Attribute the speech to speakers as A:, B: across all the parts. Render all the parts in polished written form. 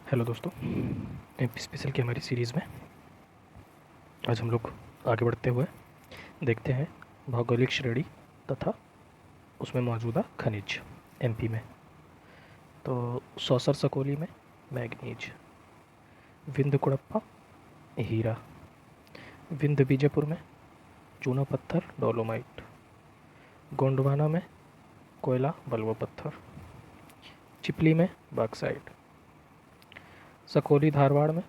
A: Hello दोस्तों, MP special की हमारी सीरीज़ में आज हम लोग आगे बढ़ते हुए देखते हैं भौगोलिक श्रेणी तथा उसमें मौजूदा खनिज एमपी में। तो सौसर सकोली में मैग्नीज, विंध्य कुड़प्पा हीरा, विंध्य बीजापुर में चूना पत्थर डोलोमाइट, गोंडवाना में कोयला बलुआ पत्थर, चिपली में बॉक्साइट, सकोली धारवाड़ में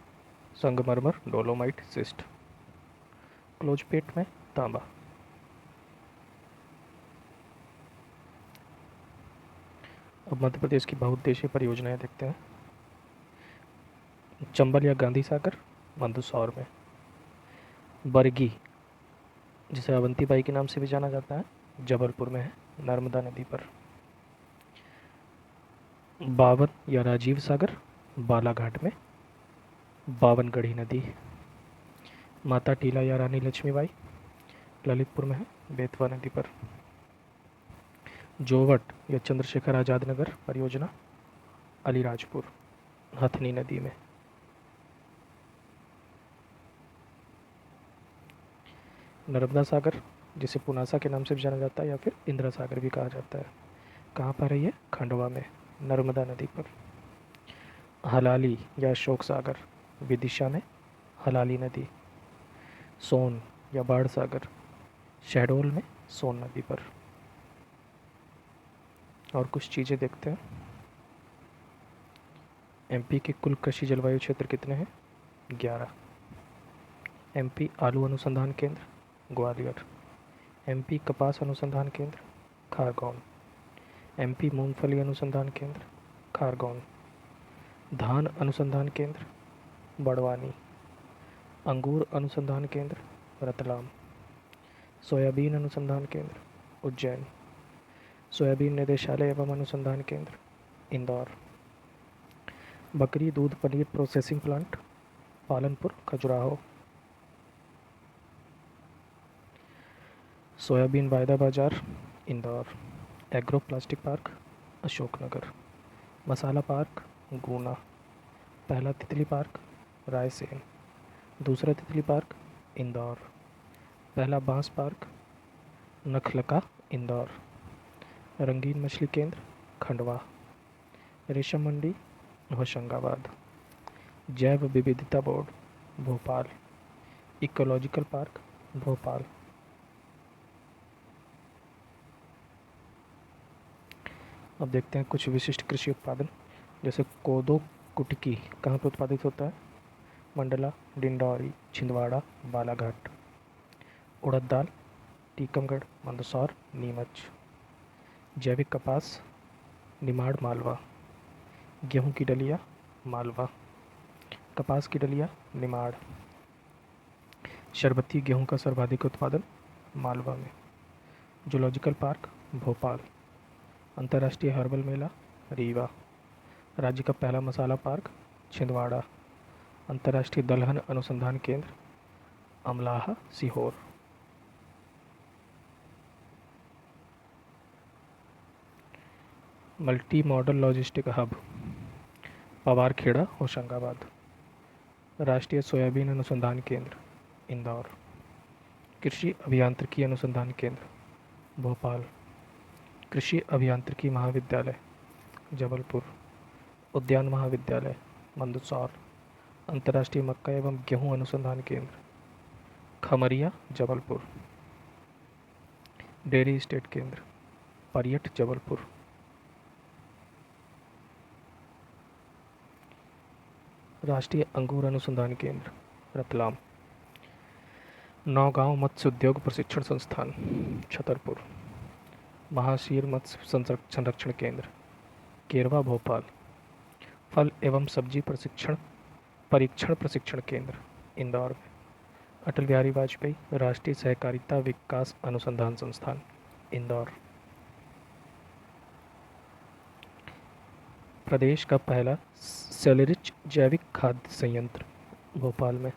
A: संगमरमर डोलोमाइट सिस्ट, क्लोजपेट में तांबा। अब मध्य प्रदेश की बहुउद्देशीय परियोजनाएं देखते हैं। चंबल या गांधी सागर मंदसौर में, बरगी जिसे अवंतीबाई के नाम से भी जाना जाता है जबलपुर में है नर्मदा नदी पर। बावन या राजीव सागर बालाघाट में बावनगढ़ी नदी। माता टीला या रानी लक्ष्मीबाई ललितपुर में है बेतवा नदी पर। जोवट या चंद्रशेखर आज़ाद नगर परियोजना अलीराजपुर हथनी नदी में। नर्मदा सागर जिसे पुनासा के नाम से भी जाना जाता है या फिर इंदिरा सागर भी कहा जाता है, कहाँ पर है ये? खंडवा में नर्मदा नदी पर। हलाली या अशोक सागर विदिशा में हलाली नदी। सोन या बाढ़ सागर शहडोल में सोन नदी पर। और कुछ चीज़ें देखते हैं। एमपी के कुल कृषि जलवायु क्षेत्र कितने हैं? 11। एमपी आलू अनुसंधान केंद्र ग्वालियर, एमपी कपास अनुसंधान केंद्र खारगोन, एमपी मूंगफली अनुसंधान केंद्र खारगोन, धान अनुसंधान केंद्र बड़वानी, अंगूर अनुसंधान केंद्र रतलाम, सोयाबीन अनुसंधान केंद्र उज्जैन, सोयाबीन निदेशालय एवं अनुसंधान केंद्र इंदौर, बकरी दूध paneer processing plant Palanpur Khajuraho, soybean वायदा बाजार Indore, agro plastic park Ashoknagar, masala park Guna, पहला तितली पार्क रायसेन, दूसरा तितली पार्क इंदौर, पहला बांस पार्क नखलका इंदौर, रंगीन मछली केंद्र खंडवा, रेशम मंडी होशंगाबाद, जैव विविधता board Bhopal, ecological park Bhopal. अब देखते हैं कुछ विशिष्ट कृषि उत्पादन, जैसे कोदो कुटकी कहाँ पर उत्पादित होता है? मंडला डिंडौरी छिंदवाड़ा बालाघाट। उड़द दाल टीकमगढ़ मंदसौर नीमच। जैविक कपास निमाड़ मालवा। गेहूं की डलिया मालवा, कपास की डलिया निमाड़। शरबती गेहूं का सर्वाधिक उत्पादन मालवा में। जूलॉजिकल पार्क भोपाल, अंतर्राष्ट्रीय हर्बल मेला रीवा, राज्य का पहला मसाला पार्क छिंदवाड़ा, अंतर्राष्ट्रीय दलहन अनुसंधान केंद्र Amlaha Sehore. Multi modal logistic hub Pawarkheda Hoshangabad, राष्ट्रीय सोयाबीन अनुसंधान केंद्र इंदौर, कृषि अभियांत्रिकी अनुसंधान केंद्र भोपाल, कृषि अभियांत्रिकी महाविद्यालय जबलपुर, उद्यान महाविद्यालय मंदसौर, अंतर्राष्ट्रीय मक्का एवं गेहूं अनुसंधान केंद्र खमरिया जबलपुर, डेयरी स्टेट केंद्र परियट जबलपुर, राष्ट्रीय अंगूर अनुसंधान केंद्र रतलाम, नौगांव मत्स्य उद्योग प्रशिक्षण संस्थान छतरपुर, महाशीर मत्स्य संरक्षण केंद्र केरवा भोपाल, फल एवं सब्जी परीक्षण प्रशिक्षण केंद्र इंदौर में, अटल बिहारी वाजपेयी राष्ट्रीय सहकारिता विकास अनुसंधान संस्थान इंदौर। प्रदेश का पहला सेलरिच जैविक खाद्य संयंत्र भोपाल में,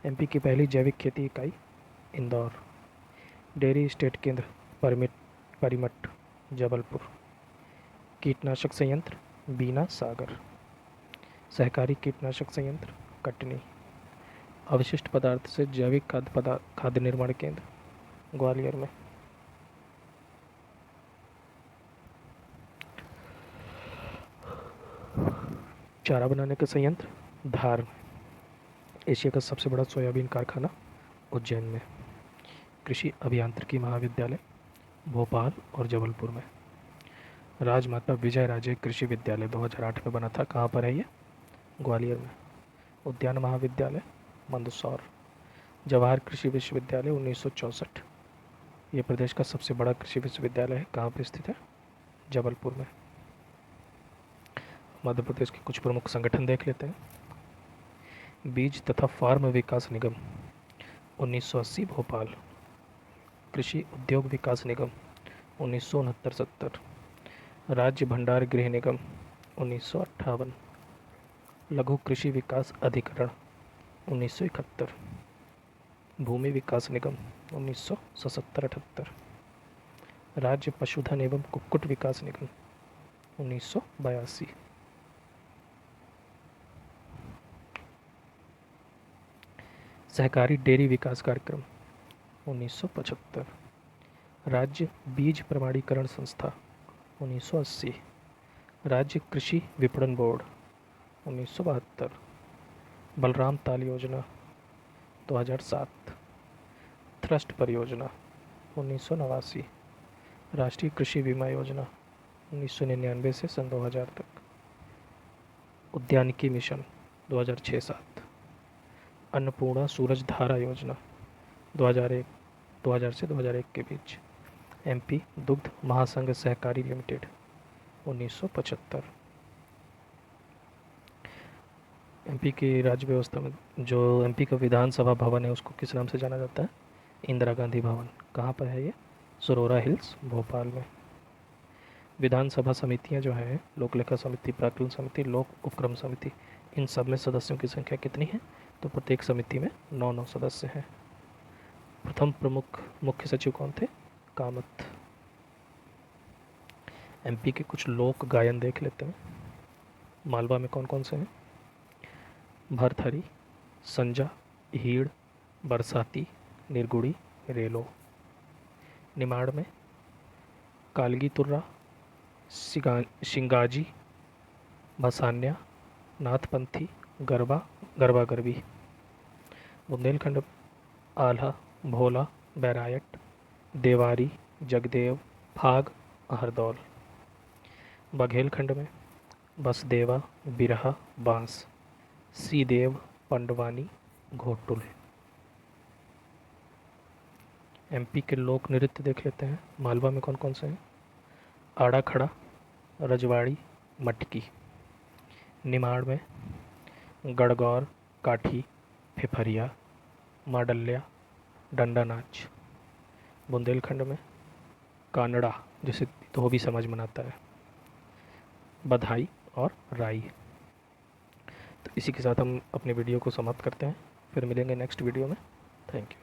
A: एमपी की पहली जैविक खेती इकाई इंदौर, डेयरी स्टेट केंद्र परिमट जबलपुर, कीटनाशक संयंत्र बीना सागर, सहकारी कीटनाशक संयंत्र कटनी। अवशिष्ट पदार्थ से जैविक खाद्य निर्माण केंद्र ग्वालियर में। चारा बनाने का संयंत्र धार में। एशिया का सबसे बड़ा सोयाबीन कारखाना उज्जैन में। कृषि अभियांत्रिकी महाविद्यालय भोपाल और जबलपुर में। राजमाता विजय राजे कृषि विद्यालय 2008 में बना था, कहाँ पर है ये? ग्वालियर में। उद्यान महाविद्यालय मंदसौर। जवाहर कृषि विश्वविद्यालय 1964, ये प्रदेश का सबसे बड़ा कृषि विश्वविद्यालय है, कहाँ पर स्थित है? जबलपुर में। मध्य प्रदेश के कुछ प्रमुख संगठन देख लेते हैं। बीज तथा फार्म विकास निगम 1980 भोपाल। कृषि उद्योग विकास निगम 1969-70। राज्य भंडार गृह निगम 1958। लघु कृषि विकास अधिकरण 1971। भूमि विकास निगम 1977-78। राज्य पशुधन एवं कुक्कुट विकास निगम 1982। सहकारी डेयरी विकास कार्यक्रम 1975। राज्य बीज प्रमाणीकरण संस्था 1980। राज्य कृषि विपणन बोर्ड 1972। बलराम ताल योजना 2007। थ्रस्ट परियोजना 1989। राष्ट्रीय कृषि बीमा योजना 1999 से सन 2000 तक। उद्यानिकी मिशन 2006-07। अन्नपूर्णा सूरज धारा योजना 2000 से 2001 के बीच। एमपी दुग्ध महासंघ सहकारी लिमिटेड 1975। एमपी की राज्य व्यवस्था में जो एमपी का विधानसभा भवन है उसको किस नाम से जाना जाता है? इंदिरा गांधी भवन। कहाँ पर है ये? सरोरा हिल्स भोपाल में। विधानसभा समितियां जो हैं, लोक लेखा समिति, प्राक्कलन समिति, लोक उपक्रम समिति, इन सब में सदस्यों की संख्या कितनी है? तो प्रत्येक समिति में 9 सदस्य हैं। प्रथम प्रमुख मुख्य सचिव कौन थे? कामत। एमपी के कुछ लोक गायन देख लेते हैं। मालवा में कौन कौन से हैं? भरथरी, संजा, हीड़, बरसाती, निर्गुड़ी, रेलो। निमाड़ में कालगी तुर्रा, शिंगाजी, भसान्या, नाथपंथी, गरबा, गरबा गरबी। बुंदेलखंड आल्हा, भोला, बैरायट, देवारी, जगदेव, फाग, हरदौल। बघेलखंड में बसदेवा, बिरहा, बांस, सीदेव, पंडवानी, घोटुल। एमपी के लोक नृत्य देख लेते हैं। मालवा में कौन कौन से हैं? आड़ा खड़ा, रजवाड़ी, मटकी। निमाड़ में गणगौर, काठी, फिफरिया, माडल्या, डंडा नाच। बुंदेलखंड में कानड़ा, जिसे धोबी समाज मनाता है, बधाई और राई। तो इसी के साथ हम अपने वीडियो को समाप्त करते हैं। फिर मिलेंगे नेक्स्ट वीडियो में। Thank you.